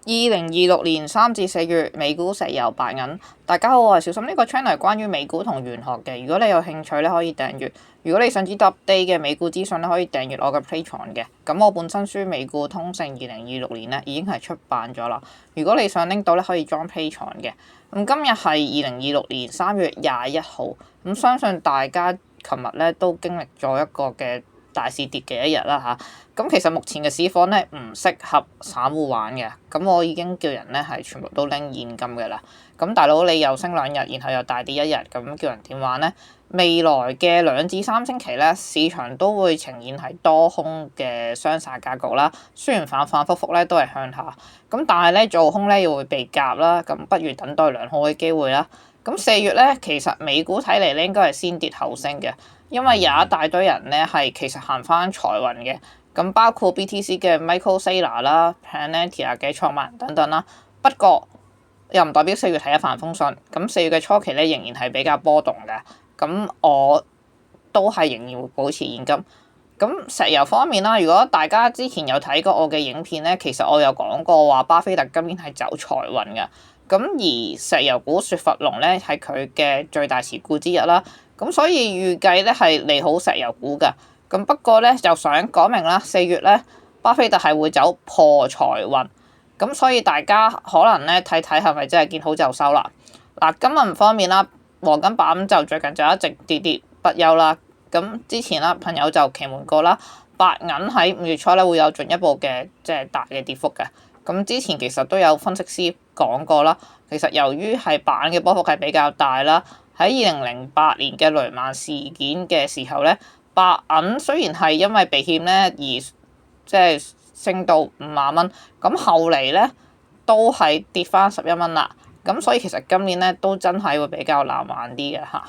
2026年3至4月美股、石油、白銀。大家好，我係小心，呢個 channel 係關於美股同玄學嘅。如果你有興趣咧，可以訂閱；如果你想知道 update 嘅美股資訊咧，可以訂閱我嘅 Patreon 嘅。咁我本身書《美股通勝2026年》咧已經係出版咗啦。如果你想拎到咧，可以裝 Patreon 嘅。咁今日係2026年3月21號。咁相信大家琴日咧都經歷咗一個嘅大市跌嘅一日啦嚇。咁其實目前嘅市況咧唔適合散戶玩嘅，咁我已經叫人咧係全部都拎現金嘅啦。咁大佬你又升2日，然後又大跌1日，咁叫人點玩咧？未來嘅2至3星期咧，市場都會呈現係多空嘅雙殺格局啦。雖然反反覆覆咧都係向下，咁但係咧做空咧又會被夾啦。咁不如等待良好嘅機會啦。咁4月咧，其實美股睇嚟咧應該係先跌後升嘅，因為有一大堆人咧係其實行翻財運嘅。咁包括 BTC 嘅 Michael Saylor 啦、Palantir 嘅創辦人等等啦。不過又唔代表4月係一帆風順。咁4月嘅初期咧仍然係比較波動嘅。咁我都係仍然會保持現金。咁石油方面啦，如果大家之前有睇過我嘅影片咧，其實我有講過話巴菲特今年係走財運嘅。咁而石油股雪佛龍咧係佢嘅最大持股之一啦。咁所以預計咧係利好石油股㗎。咁不過咧就想講明啦，4月咧巴菲特係會走破財運，咁所以大家可能咧睇睇係咪真係見好就收啦。嗱，金銀方面啦，黃金白銀就最近就一直跌跌不休啦。咁之前啦朋友就奇瞞過啦，白銀喺5月初咧會有進一步嘅即係大嘅跌幅嘅。咁之前其實都有分析師講過啦，其實由於係白銀嘅波幅係比較大啦，喺2008年嘅雷曼事件嘅時候咧。白銀雖然係因為避險咧而即係升到50蚊，咁後嚟咧都係跌翻11蚊啦。咁所以其實今年咧都真係會比較難玩啲嘅嚇。